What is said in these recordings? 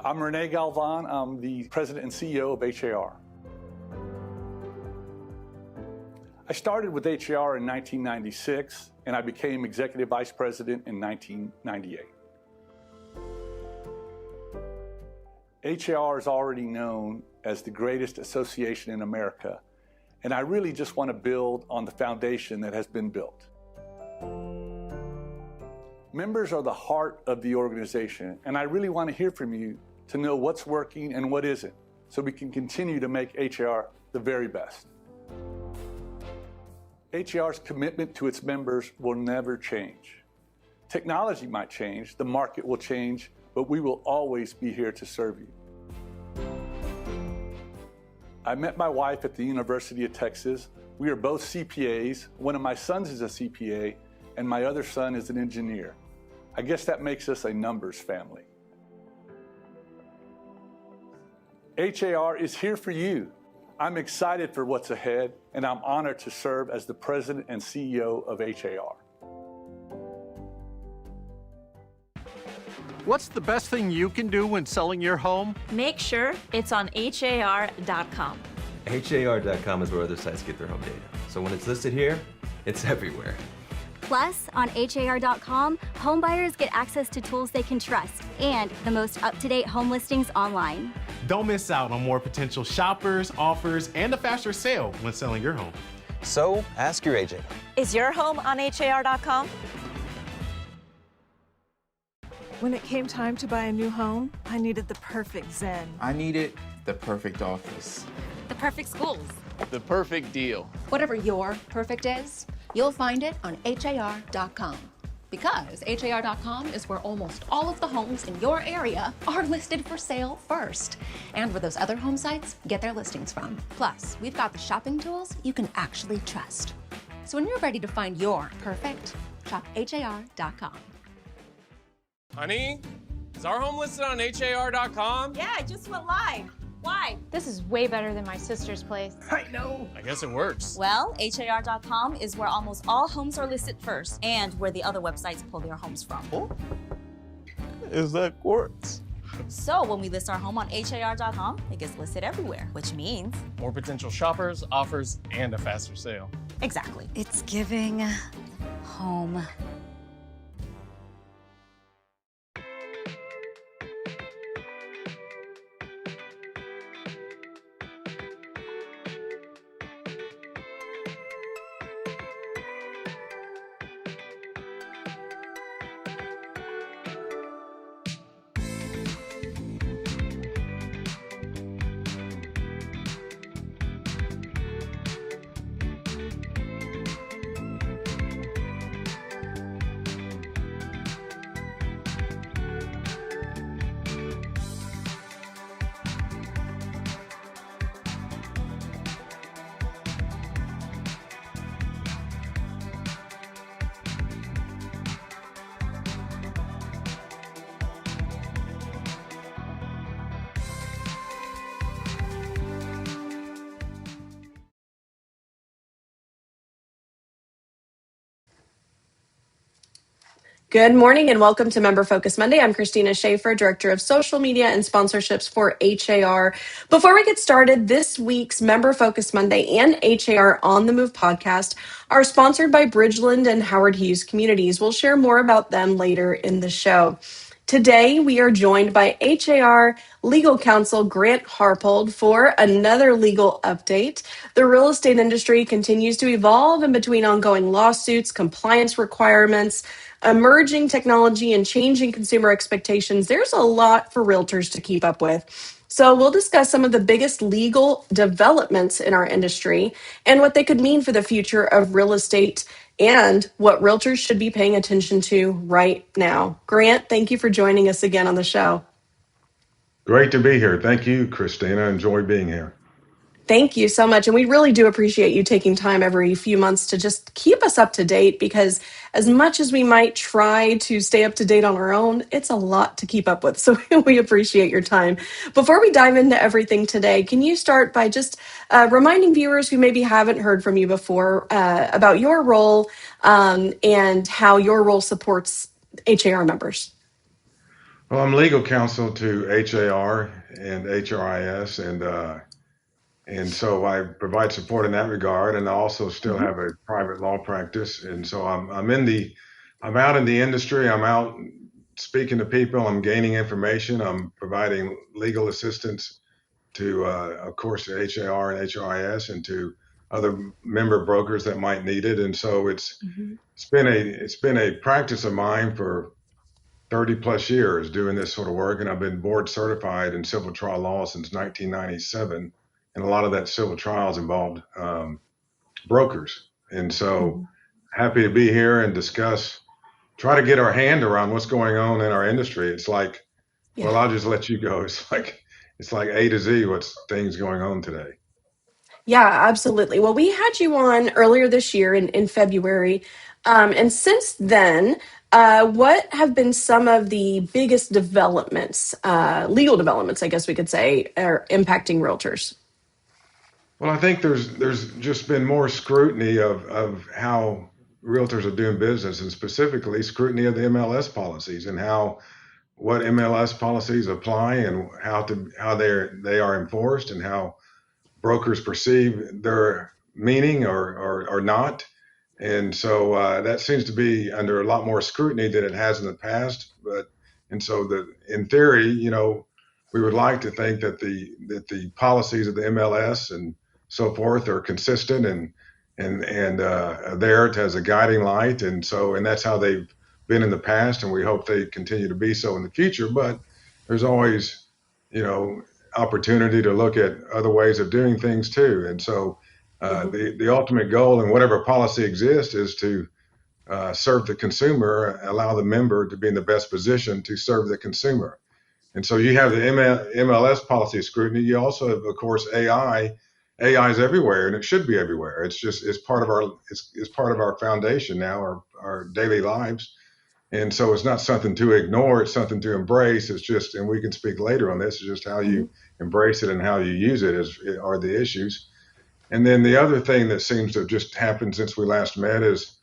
I'm Renee Galvan. I'm the president and CEO of HAR. I started with HAR in 1996, and I became executive vice president in 1998. HAR is already known as the greatest association in America, and I really just want to build on the foundation that has been built. Members are the heart of the organization, and I really want to hear from you to know what's working and what isn't, so we can continue to make HAR the very best. HAR's commitment to its members will never change. Technology might change, the market will change, but we will always be here to serve you. I met my wife at the University of Texas. We are both CPAs. One of my sons is a CPA, and my other son is an engineer. I guess that makes us a numbers family. HAR is here for you. I'm excited for what's ahead, and I'm honored to serve as the president and CEO of HAR. What's the best thing you can do when selling your home? Make sure it's on HAR.com. HAR.com is where other sites get their home data. So when it's listed here, it's everywhere. Plus, on HAR.com, homebuyers get access to tools they can trust and the most up-to-date home listings online. Don't miss out on more potential shoppers, offers, and a faster sale when selling your home. So, ask your agent. Is your home on HAR.com? When it came time to buy a new home, I needed the perfect Zen. I needed the perfect office. The perfect schools. The perfect deal. Whatever your perfect is, you'll find it on HAR.com. Because HAR.com is where almost all of the homes in your area are listed for sale first, and where those other home sites get their listings from. Plus, we've got the shopping tools you can actually trust. So when you're ready to find your perfect, shop HAR.com. Honey, is our home listed on HAR.com? Yeah, I just went live. Why? This is way better than my sister's place. I know. I guess it works. Well, HAR.com is where almost all homes are listed first and where the other websites pull their homes from. Oh, is that quartz? So when we list our home on HAR.com, it gets listed everywhere, which means More potential shoppers, offers, and a faster sale. exactly. It's giving home. Good morning and welcome to Member Focus Monday. I'm Christina Schaefer, Director of Social Media and Sponsorships for HAR. Before we get started, this week's Member Focus Monday and HAR On the Move podcast are sponsored by Bridgeland and Howard Hughes Communities. We'll share more about them later in the show. Today, we are joined by HAR Legal Counsel Grant Harpold for another legal update. The real estate industry continues to evolve in between ongoing lawsuits, compliance requirements, emerging technology, and changing consumer expectations. There's a lot for realtors to keep up with. So we'll discuss some of the biggest legal developments in our industry and what they could mean for the future of real estate and what realtors should be paying attention to right now. Grant, thank you for joining us again on the show. Great to be here. Thank you, Christina. Enjoy being here. Thank you so much. And we really do appreciate you taking time every few months to just keep us up to date, because as much as we might try to stay up to date on our own, it's a lot to keep up with. So we appreciate your time. Before we dive into everything today, can you start by just reminding viewers who maybe haven't heard from you before about your role and how your role supports HAR members? Well, I'm legal counsel to HAR and HRIS, and so I provide support in that regard, and I also still Mhm. have a private law practice, and so I'm out in the industry. I'm out speaking to people. I'm gaining information. I'm providing legal assistance to, of course, to HAR and HRIS, and to other member brokers that might need it. And so Mhm. it's been a practice of mine for 30 plus years doing this sort of work, and I've been board certified in civil trial law since 1997, and a lot of that civil trials involved brokers. And so Mhm. happy to be here and discuss, try to get our hand around what's going on in our industry. It's like, Yeah. well, I'll just let you go. It's like A to Z what's things going on today. Yeah, absolutely. Well, we had you on earlier this year in February. And since then, what have been some of the biggest developments, legal developments, I guess we could say, are impacting realtors? Well, I think there's just been more scrutiny of how realtors are doing business, and specifically scrutiny of the MLS policies and how what MLS policies apply and how they are enforced and how brokers perceive their meaning or not. And so that seems to be under a lot more scrutiny than it has in the past. But and so that in theory, we would like to think that the policies of the MLS and so forth are consistent and there as a guiding light. And that's how they've been in the past, and we hope they continue to be so in the future. But there's always, you know, opportunity to look at other ways of doing things too. And so Mhm. the ultimate goal in whatever policy exists is to serve the consumer, allow the member to be in the best position to serve the consumer. And so you have the MLS policy scrutiny. You also have, of course, AI. AI is everywhere, and it should be everywhere. It's part of it's part of our foundation now, our daily lives. And so it's not something to ignore, it's something to embrace. It's just, and we can speak later on this, it's just how you Mhm. embrace it and how you use it are the issues. And then the other thing that seems to have just happened since we last met is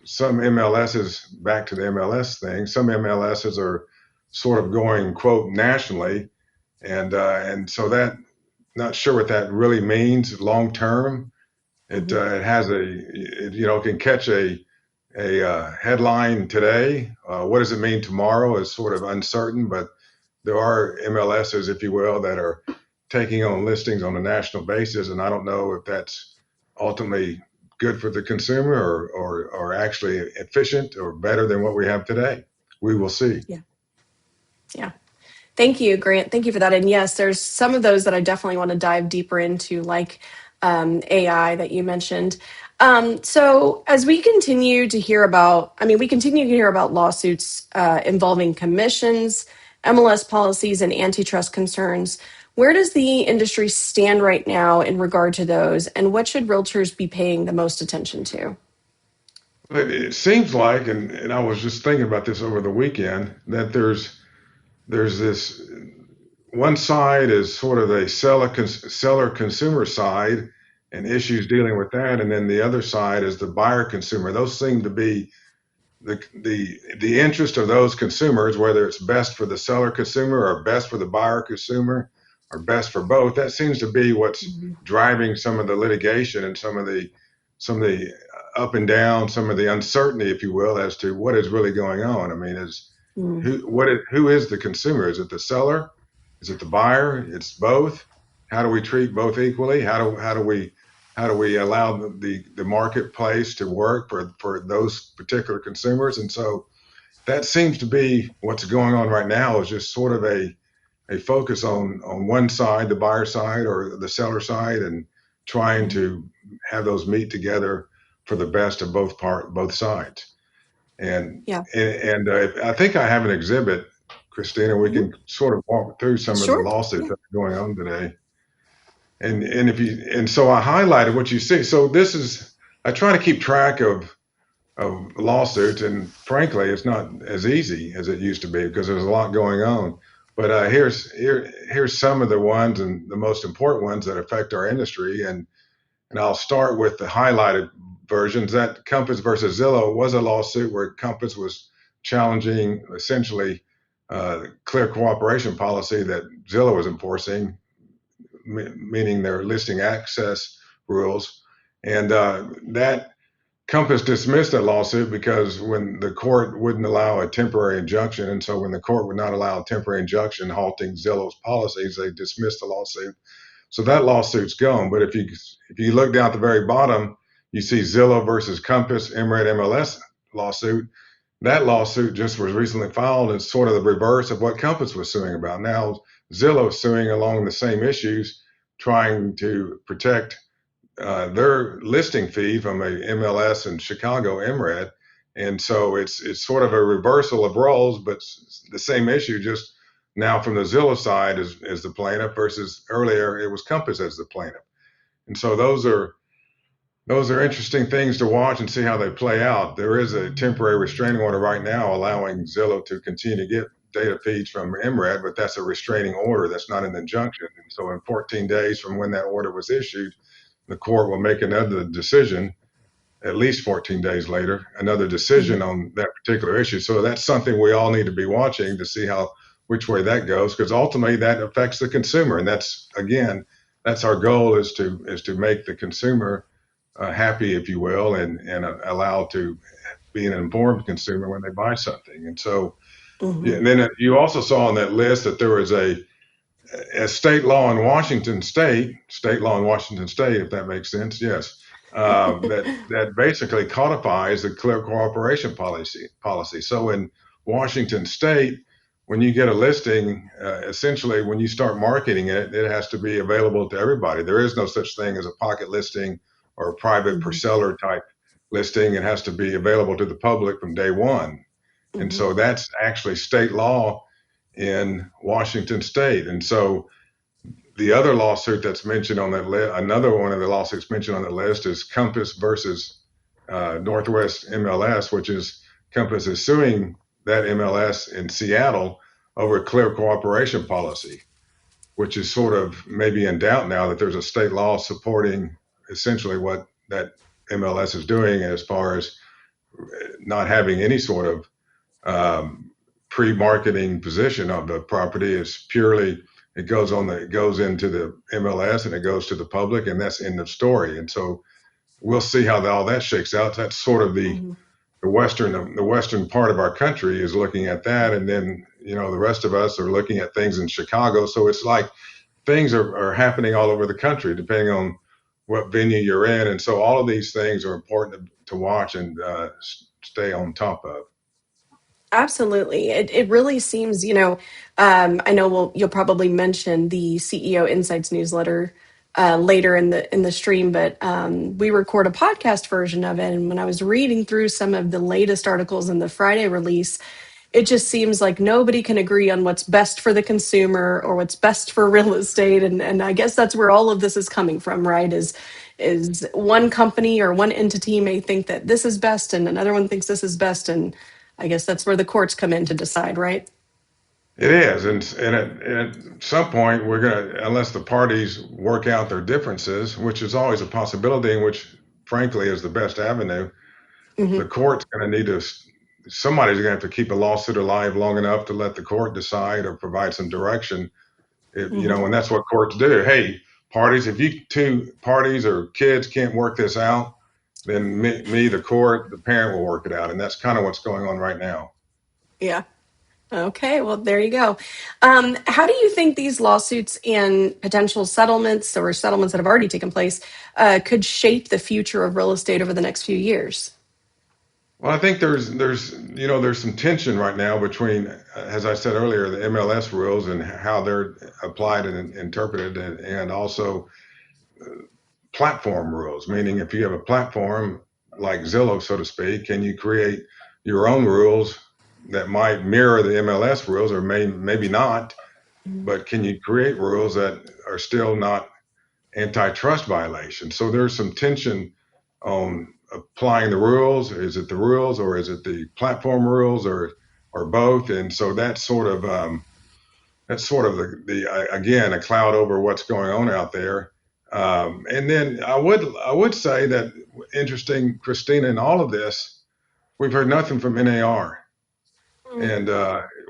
some MLSs, back to the MLS thing, some MLSs are sort of going, quote, nationally. And so that, not sure what that really means long term. Mhm. It has can catch a headline today. What does it mean tomorrow is sort of uncertain, but there are MLSs, if you will, that are taking on listings on a national basis, and I don't know if that's ultimately good for the consumer or actually efficient or better than what we have today. We will see. Yeah. Yeah. Thank you, Grant. Thank you for that. And yes, there's some of those that I definitely want to dive deeper into, like AI that you mentioned. So as we continue to hear about, we continue to hear about lawsuits involving commissions, MLS policies, and antitrust concerns. Where does the industry stand right now in regard to those, and what should realtors be paying the most attention to? It seems like, and I was just thinking about this over the weekend, that there's this one side is sort of a seller consumer side and issues dealing with that, and then the other side is the buyer consumer. Those seem to be the interest of those consumers, whether it's best for the seller consumer or best for the buyer consumer or best for both. That seems to be what's Mhm. driving some of the litigation and some of the up and down, some of the uncertainty, if you will, as to what is really going on. I mean, Mm. who is the consumer? Is it the seller? Is it the buyer? It's both. How do we treat both equally? How do we allow the marketplace to work for those particular consumers? And so that seems to be what's going on right now, is just sort of a focus on one side, the buyer side or the seller side, and trying Mhm. to have those meet together for the best of both sides. And Yeah. I think I have an exhibit, Christina. We Mhm. can sort of walk through some of the Sure. lawsuits Yeah. that are going on today. And so I highlighted what you see. So this is, I try to keep track of lawsuits, and frankly, it's not as easy as it used to be because there's a lot going on. But here's some of the ones and the most important ones that affect our industry, and I'll start with the highlighted versions. That Compass versus Zillow was a lawsuit where Compass was challenging essentially clear cooperation policy that Zillow is enforcing, meaning their listing access rules. And that Compass dismissed that lawsuit because when the court wouldn't allow a temporary injunction, and so when the court would not allow a temporary injunction halting Zillow's policies, they dismissed the lawsuit. So that lawsuit's gone. But if you look down at the very bottom, you see Zillow versus Compass MRED MLS lawsuit. That lawsuit just was recently filed. It's sort of the reverse of what Compass was suing about. Now Zillow is suing along the same issues, trying to protect their listing fee from a MLS in Chicago MRED. And so it's sort of a reversal of roles, but the same issue, just now from the Zillow side as the plaintiff versus earlier it was Compass as the plaintiff. And so those are interesting things to watch and see how they play out. There is a temporary restraining order right now allowing Zillow to continue to get data feeds from MRED, but that's a restraining order. That's not an injunction. And so in 14 days from when that order was issued, the court will make another decision, at least 14 days later, another decision on that particular issue. So that's something we all need to be watching to see which way that goes, because ultimately that affects the consumer. And that's our goal is to make the consumer happy, if you will, and allow to be an informed consumer when they buy something. And so, and then you also saw on that list that there was a state law in Washington State, if that makes sense, yes, that basically codifies the clear cooperation policy. So in Washington State, when you get a listing, essentially when you start marketing it, it has to be available to everybody. There is no such thing as a pocket listing or a private per seller type listing. It has to be available to the public from day one. And so that's actually state law in Washington State. And so the other lawsuit that's mentioned on that list, another one of the lawsuits mentioned on the list is Compass versus Northwest MLS, which is Compass is suing that MLS in Seattle over a clear cooperation policy, which is sort of maybe in doubt now that there's a state law supporting essentially what that MLS is doing as far as not having any sort of pre-marketing position of the property. It's purely, it goes into the MLS and it goes to the public, and that's end of story. And so we'll see how all that shakes out. That's sort of the western part of our country is looking at that, and then the rest of us are looking at things in Chicago. So it's like things are happening all over the country depending on what venue you're in, and so all of these things are important to watch and stay on top of. Absolutely. It really seems, I know you'll probably mention the CEO Insights newsletter later in the stream, but we record a podcast version of it. And when I was reading through some of the latest articles in the Friday release, it just seems like nobody can agree on what's best for the consumer or what's best for real estate. And I guess that's where all of this is coming from, right? Is one company or one entity may think that this is best and another one thinks this is best. And I guess that's where the courts come in to decide, right? It is. And at some point, unless the parties work out their differences, which is always a possibility, and which frankly is the best avenue, the court's going to need to, somebody's going to have to keep a lawsuit alive long enough to let the court decide or provide some direction. And that's what courts do. Hey, parties, if you two parties or kids can't work this out, then me, the court, the parent will work it out. And that's kind of what's going on right now. Yeah. Okay, well, there you go. How do you think these lawsuits and potential settlements or settlements that have already taken place could shape the future of real estate over the next few years? Well, I think there's some tension right now between, as I said earlier, the MLS rules and how they're applied and interpreted, and also platform rules, meaning if you have a platform like Zillow, so to speak, can you create your own rules that might mirror the MLS rules or maybe not, but can you create rules that are still not antitrust violations? So there's some tension on applying the rules. Is it the rules or is it the platform rules or both? And so that's sort of the again, a cloud over what's going on out there. And then I would say that interesting, Christina, in all of this, we've heard nothing from NAR. And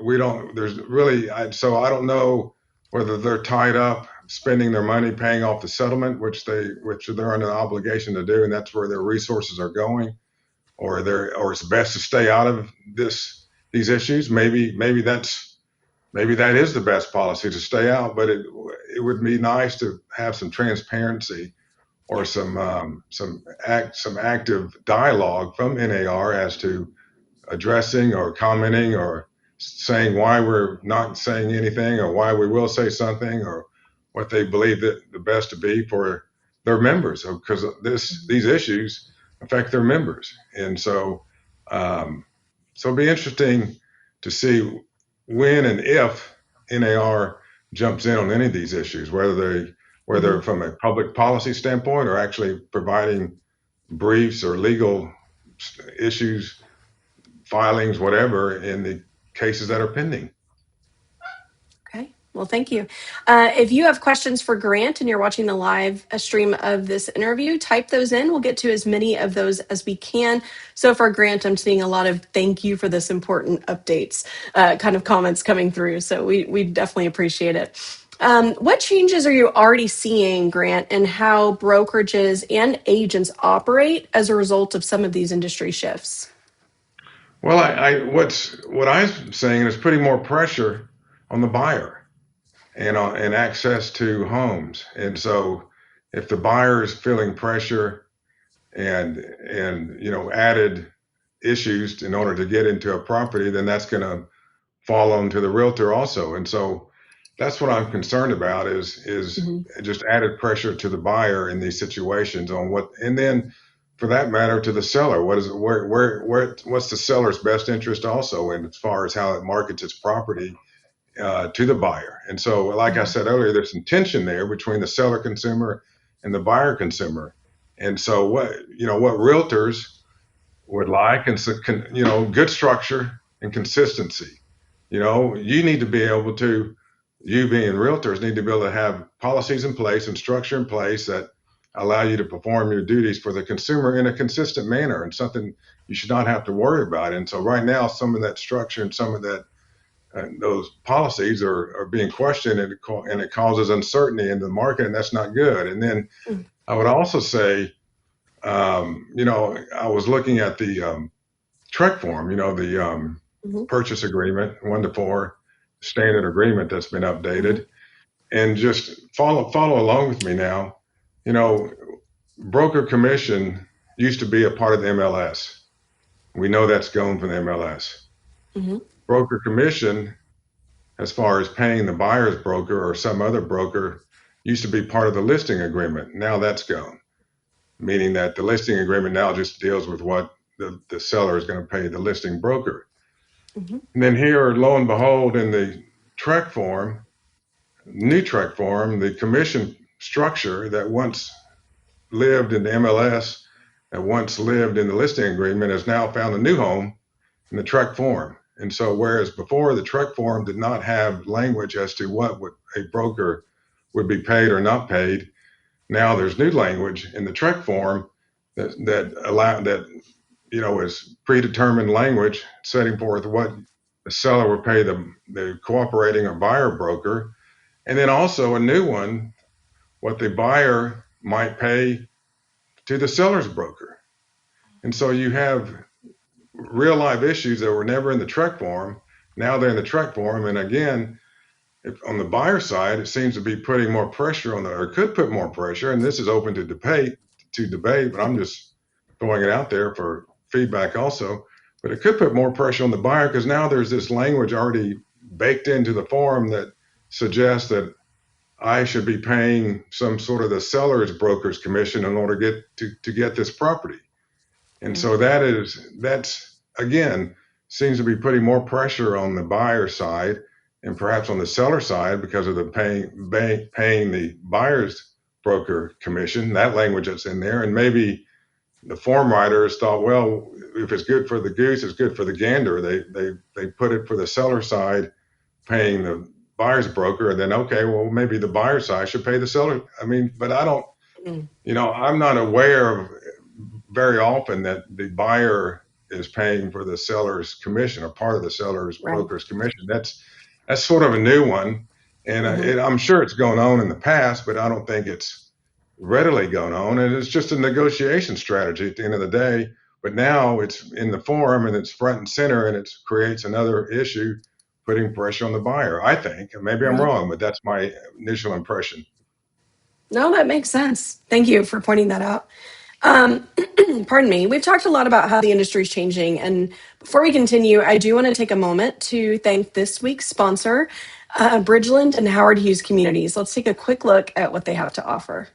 we don't, there's really, so I don't know whether they're tied up spending their money paying off the settlement, which they're under an obligation to do, and that's where their resources are going, or it's best to stay out of these issues. Maybe that is the best policy, to stay out, but it would be nice to have some transparency or some active dialogue from NAR as to addressing or commenting or saying why we're not saying anything, or why we will say something, or what they believe that the best to be for their members, because these issues affect their members. And so it'll be interesting to see when and if NAR jumps in on any of these issues, whether from a public policy standpoint or actually providing briefs or legal issues, filings, whatever, in the cases that are pending. Okay. Well, thank you. If you have questions for Grant and you're watching the live stream of this interview, type those in. We'll get to as many of those as we can. So far, Grant, I'm seeing a lot of thank you for this important updates kind of comments coming through. So we definitely appreciate it. What changes are you already seeing, Grant, in how brokerages and agents operate as a result of some of these industry shifts? Well, what I'm saying is putting more pressure on the buyer and access to homes. And so if the buyer is feeling pressure and added issues in order to get into a property, then that's going to fall onto the realtor also. And so that's what I'm concerned about is just added pressure to the buyer in these situations and then for that matter to the seller. What's the seller's best interest also, and as far as how it markets its property to the buyer. And so, like I said earlier, there's some tension there between the seller consumer and the buyer consumer. And so what realtors would like, and good structure and consistency. You need to be able to, you being realtors, need to be able to have policies in place and structure in place that allow you to perform your duties for the consumer in a consistent manner, and something you should not have to worry about. And so right now, some of that structure and some of that those policies are being questioned, and it causes uncertainty in the market, and that's not good. And then I would also say, I was looking at the TREC form, the purchase agreement 1-4 standard agreement that's been updated, and just follow along with me now. Broker commission used to be a part of the MLS. We know that's gone from the MLS. Broker commission, as far as paying the buyer's broker or some other broker, used to be part of the listing agreement. Now that's gone, meaning that the listing agreement now just deals with what the seller is going to pay the listing broker. And then here, lo and behold, in the TREC form, new TREC form, the commission structure that once lived in the MLS, that once lived in the listing agreement, has now found a new home in the TREC form. And so whereas before the TREC form did not have language as to what a broker would be paid or not paid, now there's new language in the TREC form that is predetermined language setting forth what the seller would pay the cooperating or buyer broker, and then also a new one, what the buyer might pay to the seller's broker. And so you have real live issues that were never in the TREC form. Now they're in the TREC form. And again, if on the buyer side, it seems to be putting more pressure or could put more pressure. And this is open to debate, but I'm just throwing it out there for feedback also. But it could put more pressure on the buyer, because now there's this language already baked into the form that suggests that I should be paying some sort of the seller's broker's commission in order to get this property. And so that's again seems to be putting more pressure on the buyer side and perhaps on the seller side because of the paying the buyer's broker commission, that language that's in there. And maybe the form writers thought, well, if it's good for the goose, it's good for the gander. They put it for the seller side paying the buyer's broker, and then, okay, well, maybe the buyer side should pay the seller. But I don't, I'm not aware of very often that the buyer is paying for the seller's commission or part of the seller's Right. broker's commission. That's sort of a new one, and I'm sure it's going on in the past, but I don't think it's readily going on. And it's just a negotiation strategy at the end of the day. But now it's in the forum and it's front and center, and it creates another issue, putting pressure on the buyer. I think, and maybe I'm Right. wrong, but that's my initial impression. No, that makes sense. Thank you for pointing that out. Pardon me. We've talked a lot about how the industry is changing. And before we continue, I do want to take a moment to thank this week's sponsor, Bridgeland and Howard Hughes Communities. Let's take a quick look at what they have to offer.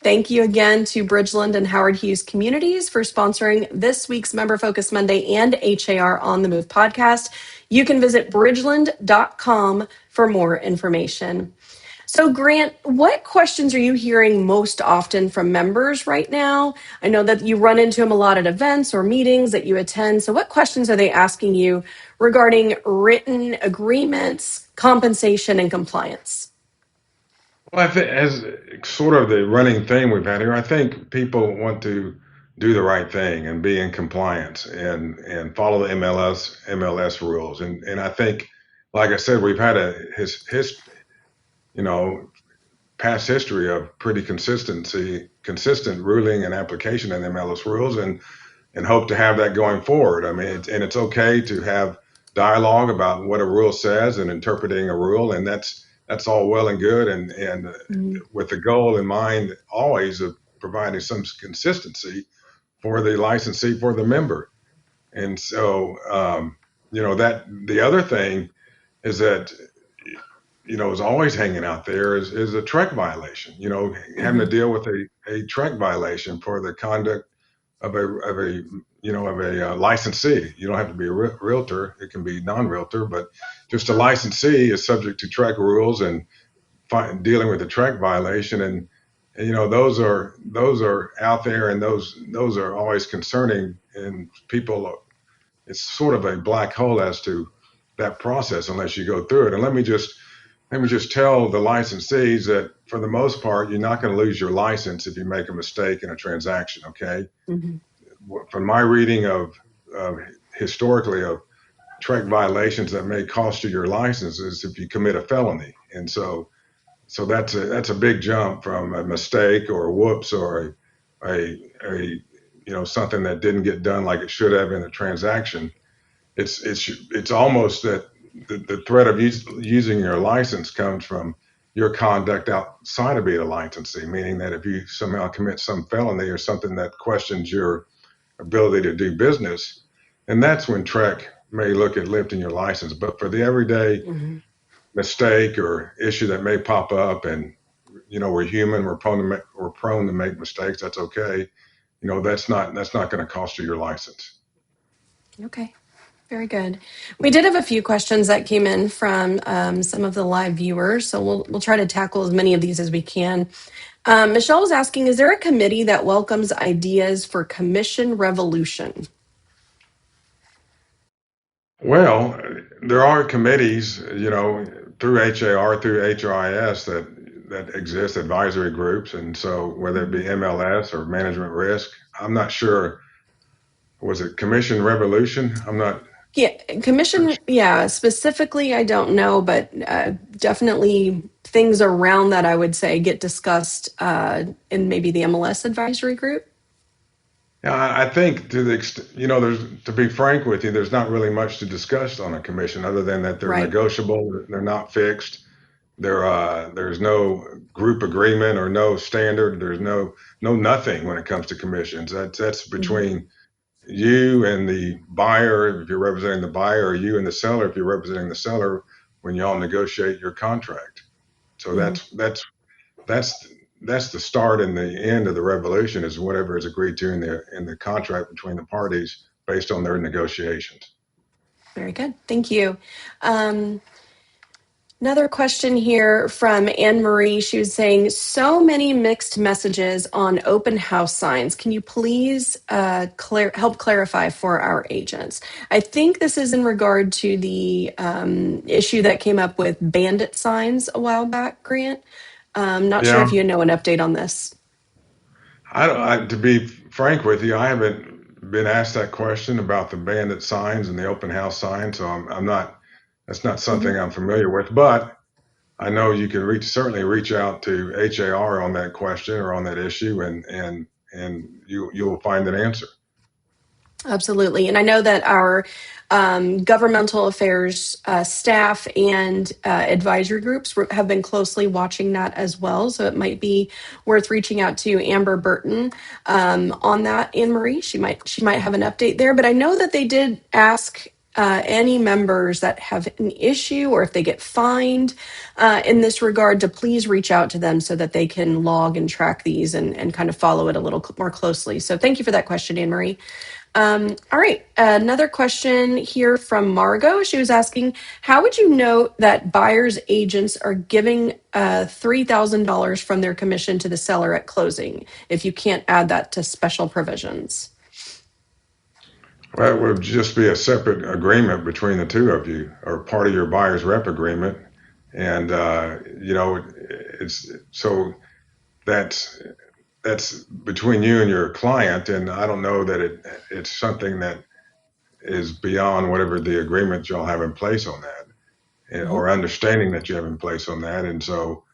Thank you again to Bridgeland and Howard Hughes Communities for sponsoring this week's Member Focus Monday and HAR On the Move podcast. You can visit bridgeland.com for more information. So, Grant, what questions are you hearing most often from members right now? I know that you run into them a lot at events or meetings that you attend. So, what questions are they asking you regarding written agreements, compensation, and compliance? Well, I think as sort of the running theme we've had here, I think people want to do the right thing and be in compliance and follow the MLS rules. And I think, like I said, we've had past history of pretty consistent ruling and application of the MLS rules, and hope to have that going forward. I mean, it's okay to have dialogue about what a rule says and interpreting a rule, and that's all well and good, and with the goal in mind always of providing some consistency for the licensee, for the member. And so, that the other thing is that, is always hanging out there is a TREC violation, having to deal with a TREC violation for the conduct of a licensee. You don't have to be a realtor. It can be non-realtor, but just a licensee is subject to TREC rules and dealing with a TREC violation. And those are out there, and those are always concerning. And people, it's sort of a black hole as to that process unless you go through it. And let me just tell the licensees that for the most part, you're not going to lose your license if you make a mistake in a transaction. Okay. Mm-hmm. From my reading of historically of TREC violations that may cost you your license is if you commit a felony. And so that's a big jump from a mistake or a whoops or a something that didn't get done like it should have in a transaction. It's almost that the threat of using your license comes from your conduct outside of being a licensee, meaning that if you somehow commit some felony or something that questions your ability to do business, and that's when TREC may look at lifting your license. But for the everyday mistake or issue that may pop up, and we're human, we're prone to make mistakes. That's okay. That's not going to cost you your license. Okay. Very good. We did have a few questions that came in from some of the live viewers, so we'll try to tackle as many of these as we can. Michelle was asking, is there a committee that welcomes ideas for commission revolution? Well, there are committees, through HAR, through HRIS that exist, advisory groups, and so whether it be MLS or management risk, I'm not sure. Was it Commission Revolution? I'm not. Yeah, commission. Yeah, specifically, I don't know, but definitely things around that I would say get discussed in maybe the MLS advisory group. Yeah, I think to the extent, to be frank with you, there's not really much to discuss on a commission other than that they're negotiable, they're not fixed. There's no group agreement or no standard. There's no nothing when it comes to commissions. That's between you and the buyer if you're representing the buyer, or you and the seller if you're representing the seller, when y'all negotiate your contract. So that's the start and the end of the revolution, is whatever is agreed to in the contract between the parties based on their negotiations. Very good. Thank you. Another question here from Anne Marie. She was saying, so many mixed messages on open house signs. Can you please help clarify for our agents? I think this is in regard to the issue that came up with bandit signs a while back, Grant. Not sure Yeah, if you know an update on this. to be frank with you, I haven't been asked that question about the bandit signs and the open house signs, so I'm not. That's not something I'm familiar with, but I know you can certainly reach out to HAR on that question or on that issue, and you'll find an answer. Absolutely. And I know that our governmental affairs staff and advisory groups have been closely watching that as well. So it might be worth reaching out to Amber Burton on that, Anne Marie. She might have an update there. But I know that they did ask any members that have an issue or if they get fined in this regard to please reach out to them so that they can log and track these and kind of follow it a little more closely. So thank you for that question, Anne Marie. All right, another question here from Margot. She was asking, how would you note that buyers' agents are giving $3,000 from their commission to the seller at closing if you can't add that to special provisions? Well, it would just be a separate agreement between the two of you, or part of your buyer's rep agreement, and it's so that's between you and your client, and I don't know that it's something that is beyond whatever the agreement y'all have in place on that, or understanding that you have in place on that, and so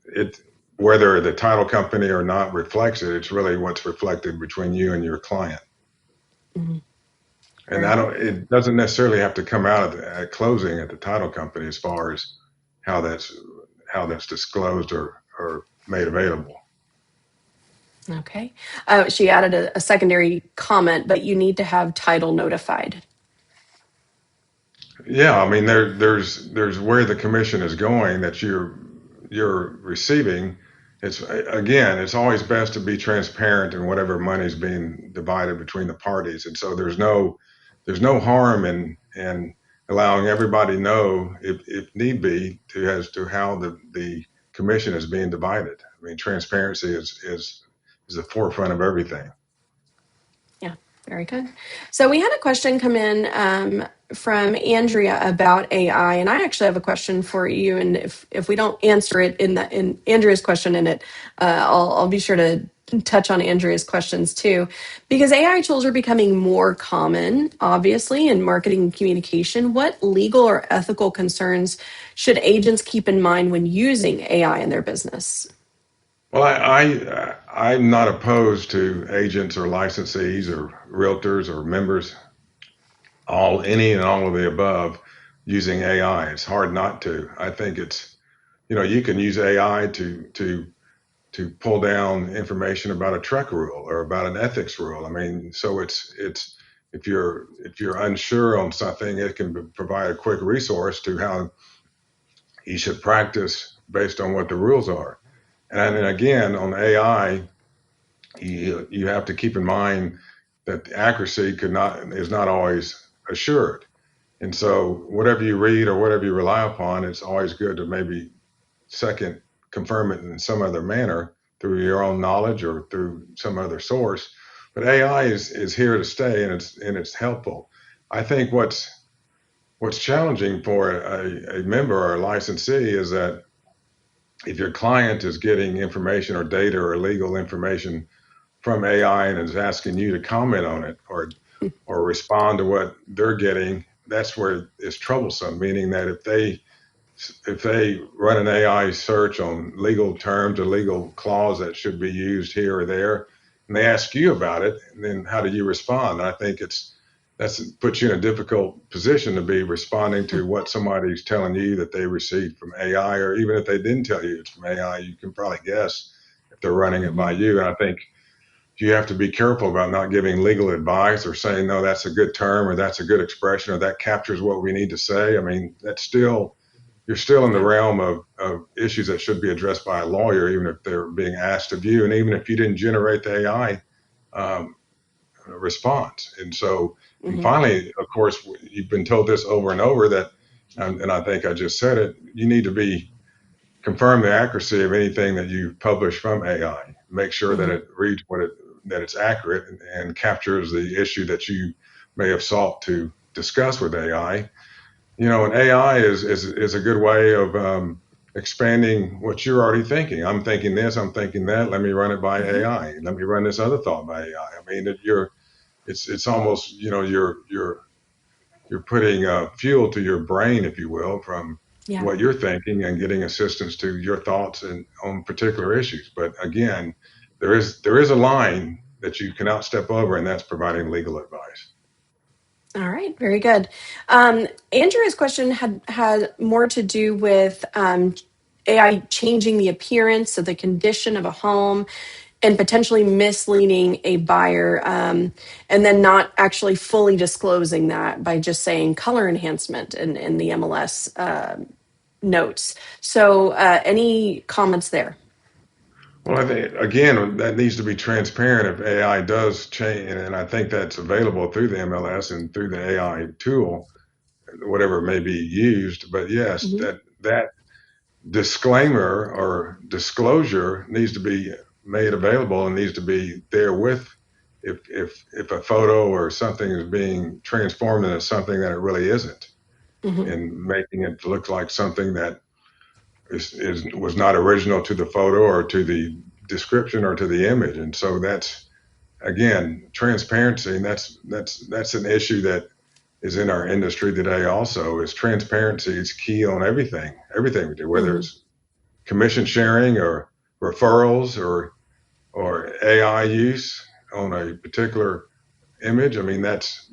it whether the title company or not reflects it, it's really what's reflected between you and your client. And it doesn't necessarily have to come out at closing at the title company as far as how that's disclosed or made available. Okay. She added a secondary comment, but you need to have title notified. Yeah, I mean there's where the commission is going that you're receiving. It's always best to be transparent in whatever money is being divided between the parties, and so there's no harm in allowing everybody know if need be as to how the commission is being divided. I mean, transparency is the forefront of everything. Yeah, very good. So we had a question come in from Andrea about AI, and I actually have a question for you. And if we don't answer it in Andrea's question in it, I'll be sure to touch on Andrea's questions too, because AI tools are becoming more common, obviously, in marketing and communication. What legal or ethical concerns should agents keep in mind when using AI in their business? Well, I'm not opposed to agents or licensees or realtors or members, any and all of the above, using AI. It's hard not to. I think you can use AI to pull down information about a truck rule or about an ethics rule. I mean, so it's if you're unsure on something, it can provide a quick resource to how you should practice based on what the rules are. And then again, on AI, you have to keep in mind that the accuracy is not always assured. And so whatever you read or whatever you rely upon, it's always good to maybe second confirm it in some other manner through your own knowledge or through some other source. But AI is here to stay, and it's helpful. I think what's challenging for a member or a licensee is that if your client is getting information or data or legal information from AI and is asking you to comment on it or respond to what they're getting, that's where it's troublesome. Meaning that if they run an AI search on legal terms or legal clause that should be used here or there, and they ask you about it, then how do you respond? And I think that puts you in a difficult position to be responding to what somebody's telling you that they received from AI, or even if they didn't tell you it's from AI, you can probably guess if they're running it by you. And I think you have to be careful about not giving legal advice or saying, no, that's a good term or that's a good expression or that captures what we need to say. I mean, you're still in the realm of issues that should be addressed by a lawyer, even if they're being asked of you, and even if you didn't generate the AI response. And so, and finally, of course, you've been told this over and over that, and I think I just said it, you need to confirm the accuracy of anything that you publish from AI. Make sure that it reads that it's accurate and captures the issue that you may have sought to discuss with AI. And AI is a good way of expanding what you're already thinking. I'm thinking this, I'm thinking that. Let me run it by AI. Let me run this other thought by AI. I mean, it's almost you're putting fuel to your brain, if you will, from what you're thinking and getting assistance to your thoughts and on particular issues. But again, there is a line that you cannot step over, and that's providing legal advice. All right, very good. Andrea's question had more to do with AI changing the appearance of the condition of a home and potentially misleading a buyer, and then not actually fully disclosing that by just saying color enhancement in the MLS notes. So, any comments there? Well, I think again that needs to be transparent if AI does change, and I think that's available through the MLS and through the AI tool, whatever may be used. But yes, that disclaimer or disclosure needs to be made available and needs to be there with if a photo or something is being transformed into something that it really isn't, and making it look like something that was not original to the photo or to the description or to the image. And so that's again transparency, and that's an issue that is in our industry today. Also, is transparency is key on everything we do, whether it's commission sharing or referrals or AI use on a particular image. I mean, that's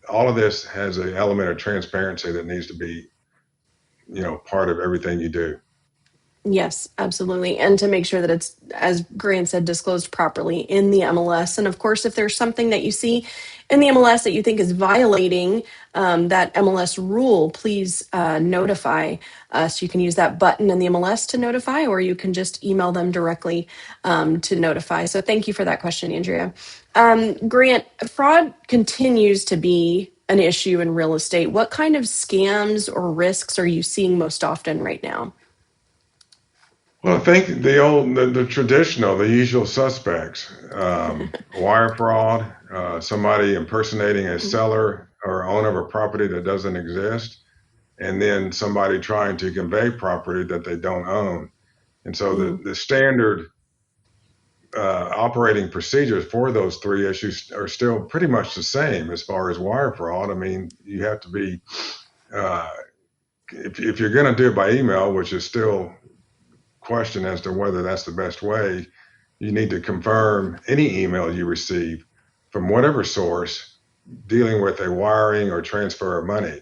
all of this has an element of transparency that needs to be, part of everything you do. Yes, absolutely. And to make sure that it's, as Grant said, disclosed properly in the MLS. And of course, if there's something that you see in the MLS that you think is violating that MLS rule, please notify us. You can use that button in the MLS to notify, or you can just email them directly to notify. So thank you for that question, Andrea. Grant, fraud continues to be an issue in real estate. What kind of scams or risks are you seeing most often right now? Well, I think the traditional, the usual suspects, wire fraud, somebody impersonating a seller or owner of a property that doesn't exist, and then somebody trying to convey property that they don't own. And so the standard operating procedures for those three issues are still pretty much the same as far as wire fraud. I mean, you have to be, if you're going to do it by email, which is still question as to whether that's the best way, you need to confirm any email you receive from whatever source dealing with a wiring or transfer of money.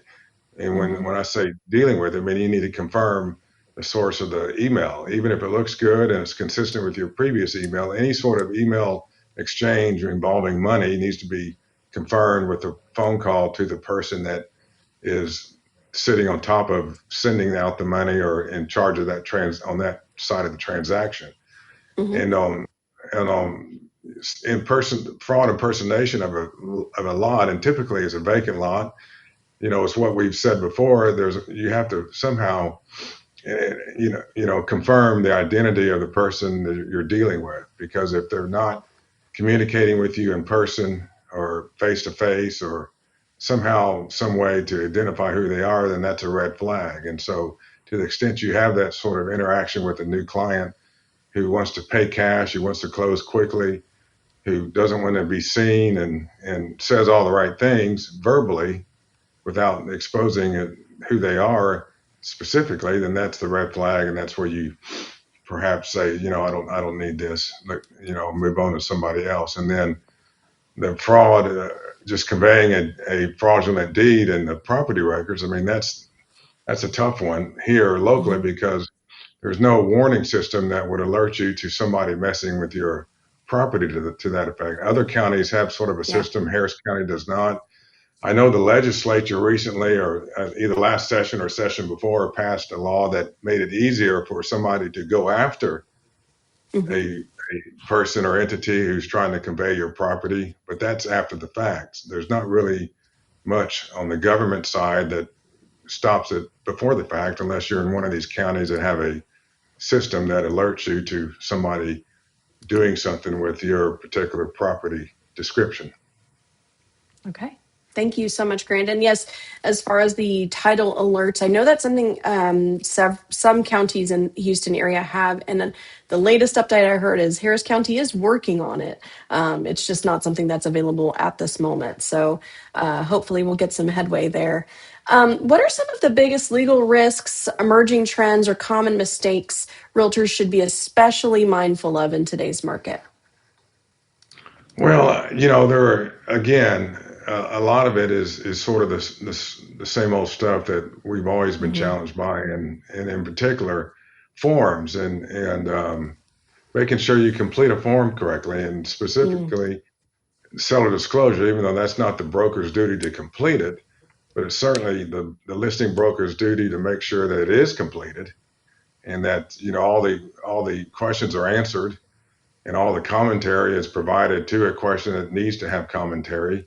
And when I say dealing with it, I mean you need to confirm the source of the email, even if it looks good and it's consistent with your previous email. Any sort of email exchange involving money needs to be confirmed with a phone call to the person that is sitting on top of sending out the money or in charge of that on that side of the transaction. And fraud impersonation of a lot, and typically it's a vacant lot. It's what we've said before. You have to somehow, confirm the identity of the person that you're dealing with, because if they're not communicating with you in person or face to face or somehow, some way to identify who they are, then that's a red flag. And so to the extent you have that sort of interaction with a new client who wants to pay cash, who wants to close quickly, who doesn't want to be seen and says all the right things verbally without exposing who they are specifically, then that's the red flag. And that's where you perhaps say, I don't need this, move on to somebody else. And then the fraud, just conveying a fraudulent deed in the property records. I mean, that's a tough one here locally because there's no warning system that would alert you to somebody messing with your property to that effect. Other counties have sort of a system. Harris County does not. I know the legislature recently, or either last session or session before, passed a law that made it easier for somebody to go after a person or entity who's trying to convey your property, but that's after the fact. There's not really much on the government side that stops it before the fact, unless you're in one of these counties that have a system that alerts you to somebody doing something with your particular property description. Okay. Thank you so much, Grandin. Yes, as far as the title alerts, I know that's something some counties in the Houston area have. And then the latest update I heard is Harris County is working on it. It's just not something that's available at this moment. So hopefully we'll get some headway there. What are some of the biggest legal risks, emerging trends, or common mistakes realtors should be especially mindful of in today's market? Well, there are, again, a lot of it is sort of the same old stuff that we've always been challenged by, and in particular, forms and making sure you complete a form correctly, and specifically seller disclosure, even though that's not the broker's duty to complete it, but it's certainly the listing broker's duty to make sure that it is completed and that all the questions are answered and all the commentary is provided to a question that needs to have commentary.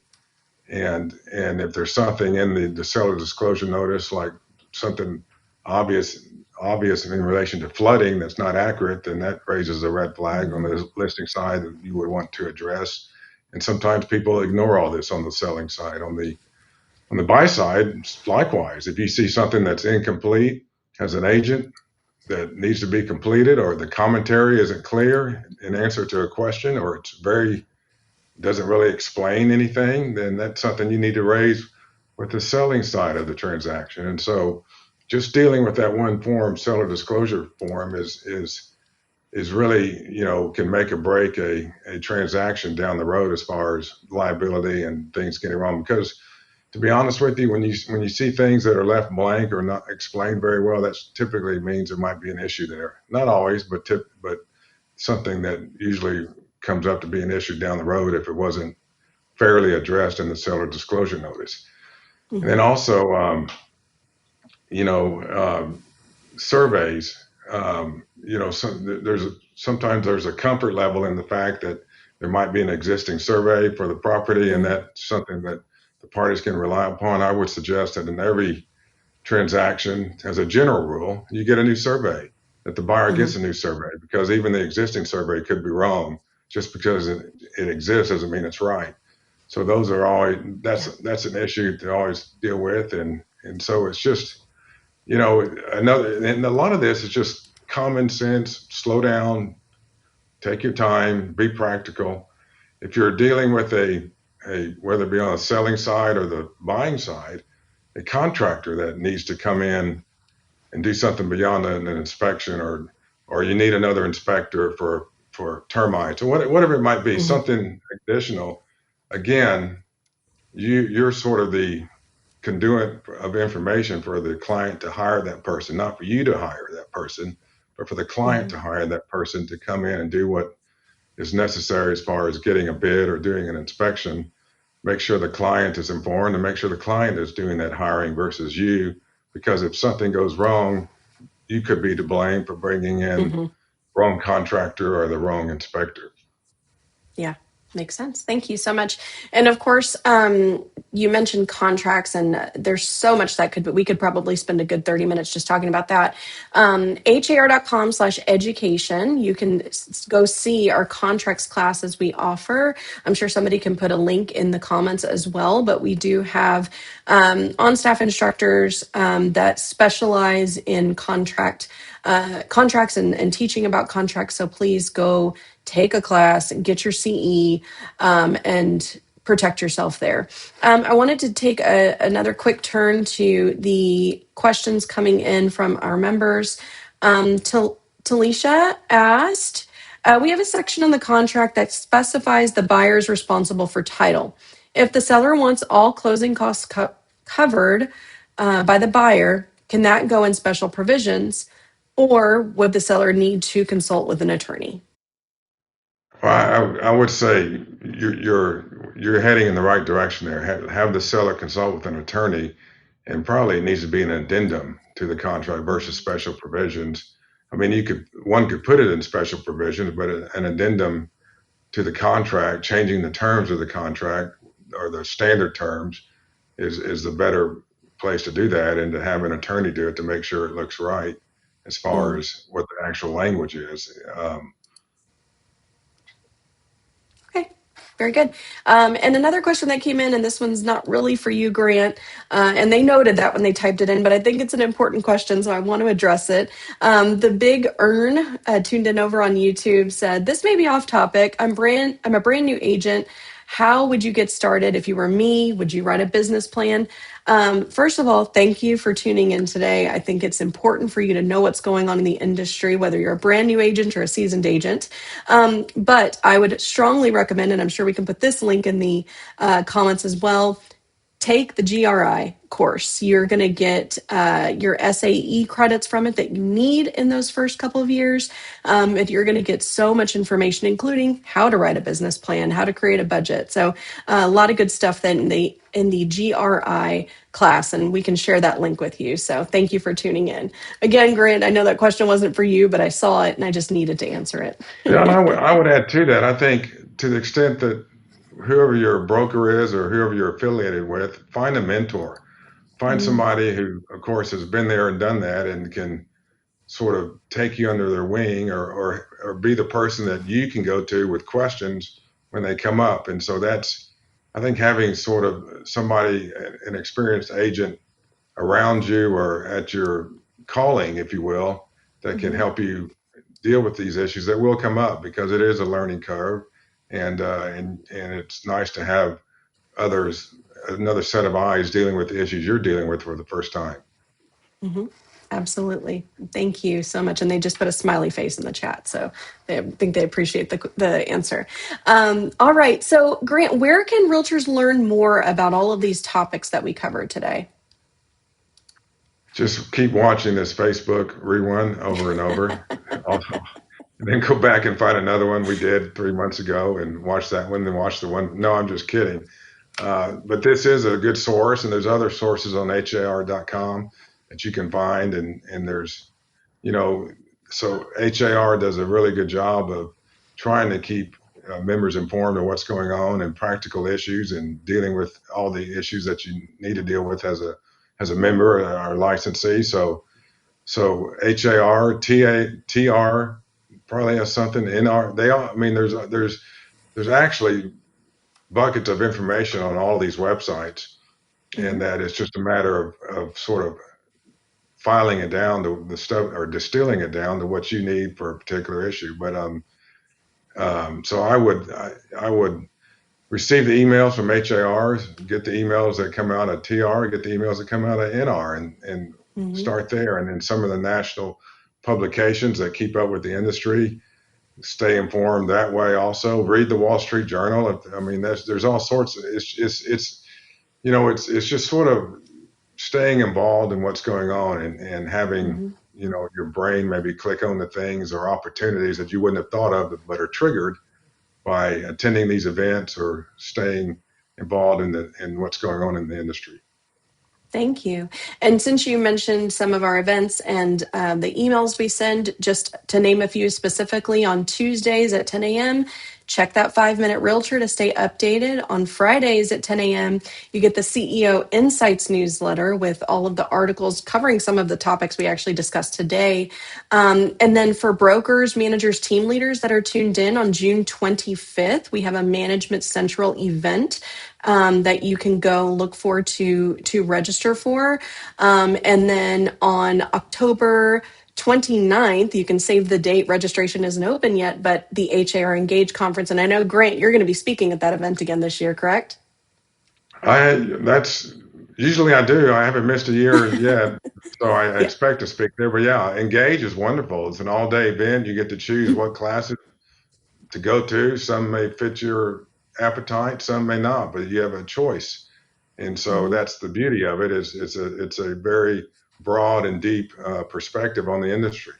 And if there's something in the seller disclosure notice, like something obvious in relation to flooding that's not accurate, then that raises a red flag on the listing side that you would want to address. And sometimes people ignore all this on the selling side. On the buy side, likewise, if you see something that's incomplete as an agent that needs to be completed, or the commentary isn't clear in answer to a question, or it's doesn't really explain anything, then that's something you need to raise with the selling side of the transaction. And so just dealing with that one form, seller disclosure form, is really, can make or break a transaction down the road as far as liability and things getting wrong. Because to be honest with you, when you see things that are left blank or not explained very well, that typically means there might be an issue there. Not always, but something that usually comes up to be an issue down the road if it wasn't fairly addressed in the seller disclosure notice. And then also, surveys. Sometimes there's a comfort level in the fact that there might be an existing survey for the property, and that's something that the parties can rely upon. I would suggest that in every transaction, as a general rule, you get a new survey, that the buyer gets a new survey, because even the existing survey could be wrong. Just because it exists doesn't mean it's right. So those are always, that's an issue to always deal with. And so it's just, and a lot of this is just common sense. Slow down, take your time, be practical. If you're dealing with whether it be on the selling side or the buying side, a contractor that needs to come in and do something beyond an inspection, or you need another inspector for termites, or whatever it might be, something additional. Again, you're sort of the conduit of information for the client to hire that person, not for you to hire that person, but for the client to hire that person to come in and do what is necessary as far as getting a bid or doing an inspection. Make sure the client is informed and make sure the client is doing that hiring versus you, because if something goes wrong, you could be to blame for bringing in wrong contractor or the wrong inspector. Yeah, makes sense. Thank you so much. And of course, you mentioned contracts, and there's so much we could probably spend a good 30 minutes just talking about that. HAR.com/education. You can go see our contracts classes we offer. I'm sure somebody can put a link in the comments as well, but we do have on-staff instructors that specialize in contracts and teaching about contracts. So please go take a class, get your CE, and protect yourself there. I wanted to take another quick turn to the questions coming in from our members. Talisha asked, we have a section on the contract that specifies the buyer is responsible for title. If the seller wants all closing costs covered by the buyer, can that go in special provisions, or would the seller need to consult with an attorney? Well, I would say you're heading in the right direction there. Have the seller consult with an attorney, and probably it needs to be an addendum to the contract versus special provisions. I mean, one could put it in special provisions, but an addendum to the contract, changing the terms of the contract or the standard terms, is the better place to do that, and to have an attorney do it to make sure it looks right as far as what the actual language is. Okay, very good. And another question that came in, and this one's not really for you, Grant, and they noted that when they typed it in, but I think it's an important question, so I want to address it. The Big Earn tuned in over on YouTube said, "This may be off topic. I'm a brand new agent. How would you get started if you were me? Would you write a business plan?" First of all, thank you for tuning in today. I think it's important for you to know what's going on in the industry, whether you're a brand new agent or a seasoned agent. But I would strongly recommend, and I'm sure we can put this link in the comments as well, take the GRI course. You're going to get your SAE credits from it that you need in those first couple of years. And you're going to get so much information, including how to write a business plan, how to create a budget. So a lot of good stuff then in the GRI class, and we can share that link with you. So thank you for tuning in. Again, Grant, I know that question wasn't for you, but I saw it and I just needed to answer it. Yeah, and I would add to that. I think to the extent that whoever your broker is or whoever you're affiliated with, find a mentor. Find somebody who, of course, has been there and done that and can sort of take you under their wing, or be the person that you can go to with questions when they come up. And so I think having sort of somebody, an experienced agent around you or at your calling, if you will, that can help you deal with these issues that will come up, because it is a learning curve, and it's nice to have another set of eyes dealing with the issues you're dealing with for the first time. Absolutely. Thank you so much. And they just put a smiley face in the chat. So I think they appreciate the answer. All right. So Grant, where can realtors learn more about all of these topics that we covered today? Just keep watching this Facebook rerun over and over. And then go back and find another one we did 3 months ago and watch that one, then watch the one. No, I'm just kidding. But this is a good source, and there's other sources on HAR.com that you can find. And there's, so HAR does a really good job of trying to keep members informed of what's going on and practical issues, and dealing with all the issues that you need to deal with as a member or licensee. So HAR, TR probably has something in our, there's actually buckets of information on all these websites, and that it's just a matter of sort of filing it down to the stuff, or distilling it down to what you need for a particular issue. But so I would receive the emails from HAR, get the emails that come out of TR, get the emails that come out of NR, and start there. And then some of the national publications that keep up with the industry, stay informed that way. Also read the Wall Street Journal. There's all sorts of, it's just sort of staying involved in what's going on, and having your brain maybe click on the things or opportunities that you wouldn't have thought of, but are triggered by attending these events or staying involved in what's going on in the industry. Thank you. And since you mentioned some of our events and the emails we send, just to name a few specifically, on Tuesdays at 10 a.m., check that 5-Minute Realtor to stay updated. On Fridays at 10 a.m., you get the CEO Insights newsletter with all of the articles covering some of the topics we actually discussed today. And then for brokers, managers, team leaders that are tuned in, on June 25th, we have a Management Central event that you can go look forward to register for. And then on October 29th, you can save the date. Registration isn't open yet, but the HAR Engage Conference. And I know, Grant, you're going to be speaking at that event again this year, correct? That's usually I do. I haven't missed a year yet, so I expect to speak there. But yeah, Engage is wonderful. It's an all-day event. You get to choose what classes to go to. Some may fit your appetite, some may not, but you have a choice. And so that's the beauty of it. It's a very broad and deep perspective on the industry.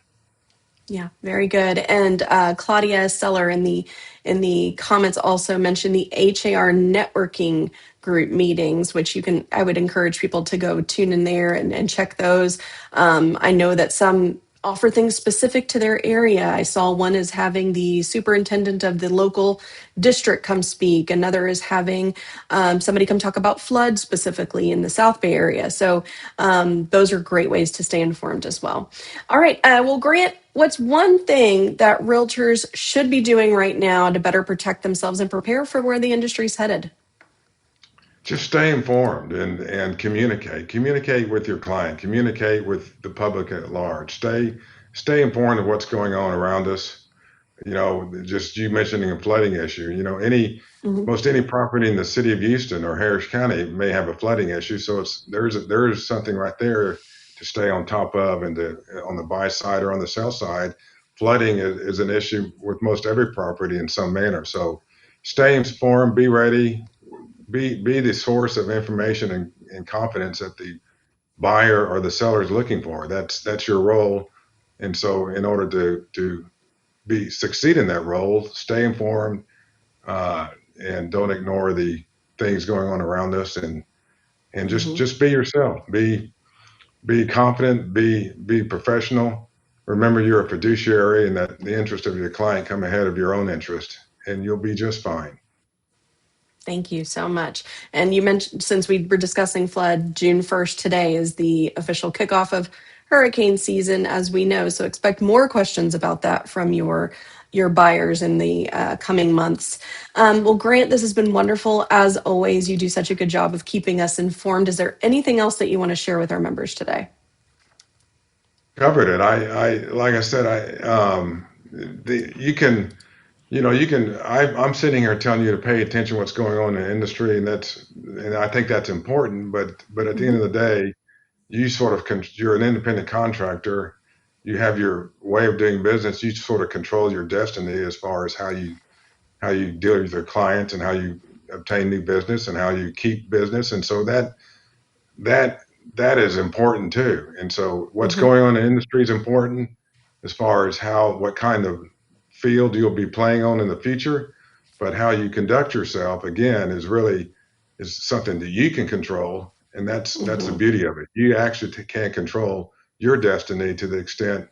Yeah, very good. And Claudia Seller in the comments also mentioned the HAR networking group meetings, which I would encourage people to go tune in there and check those. I know that some offer things specific to their area. I saw one is having the superintendent of the local district come speak. Another is having somebody come talk about flood specifically in the South Bay area. So those are great ways to stay informed as well. All right. Well, Grant, what's one thing that realtors should be doing right now to better protect themselves and prepare for where the industry's headed? Just stay informed and communicate. Communicate with your client. Communicate with the public at large. Stay informed of what's going on around us. Just you mentioning a flooding issue. Most any property in the city of Houston or Harris County may have a flooding issue. So there's something right there to stay on top of, and on the buy side or on the sell side, flooding is an issue with most every property in some manner. So stay informed, be ready, be the source of information and confidence that the buyer or the seller is looking for. That's your role. And so in order to succeed in that role, stay informed, and don't ignore the things going on around us, and just be yourself. Be confident, be professional. Remember, you're a fiduciary, and that the interest of your client come ahead of your own interest, and you'll be just fine. Thank you so much. And you mentioned, since we were discussing flood, June 1st today is the official kickoff of hurricane season, as we know. So expect more questions about that from your buyers in the coming months. Well, Grant, this has been wonderful. As always, you do such a good job of keeping us informed. Is there anything else that you want to share with our members today? Covered it. Like I said, I'm sitting here telling you to pay attention to what's going on in the industry, and I think that's important. But at the end of the day, you're an independent contractor. You have your way of doing business. You sort of control your destiny as far as how you deal with your clients and how you obtain new business and how you keep business. And so that is important too. And so what's going on in the industry is important as far as what kind of field you'll be playing on in the future, but how you conduct yourself again is something that you can control. And that's the beauty of it. You actually can control your destiny to the extent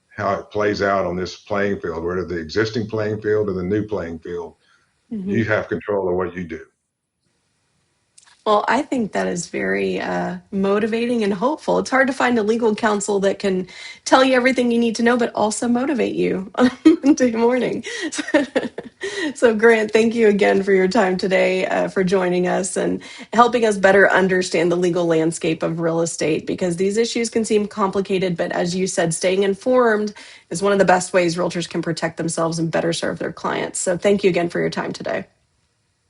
how it plays out on this playing field, whether the existing playing field or the new playing field. You have control of what you do. Well, I think that is very motivating and hopeful. It's hard to find a legal counsel that can tell you everything you need to know, but also motivate you on Monday morning. So, Grant, thank you again for your time today, for joining us and helping us better understand the legal landscape of real estate, because these issues can seem complicated, but as you said, staying informed is one of the best ways realtors can protect themselves and better serve their clients. So thank you again for your time today.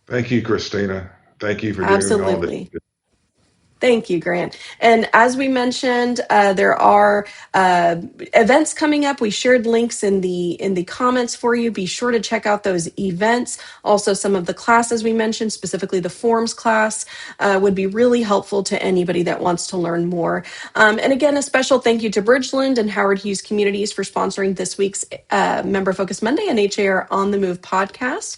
Thank you, Christina. Thank you for doing all this. Thank you, Grant. And as we mentioned, there are events coming up. We shared links in the comments for you. Be sure to check out those events. Also, some of the classes we mentioned, specifically the forms class, would be really helpful to anybody that wants to learn more. And again, a special thank you to Bridgeland and Howard Hughes Communities for sponsoring this week's Member Focus Monday and HAR On the Move podcast.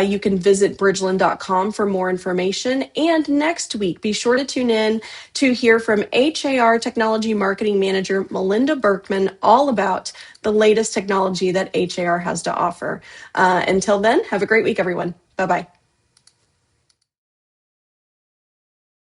You can visit bridgeland.com for more information. And next week, be sure to tune in to hear from HAR Technology Marketing Manager Melinda Berkman all about the latest technology that HAR has to offer. Until then, have a great week, everyone. Bye-bye.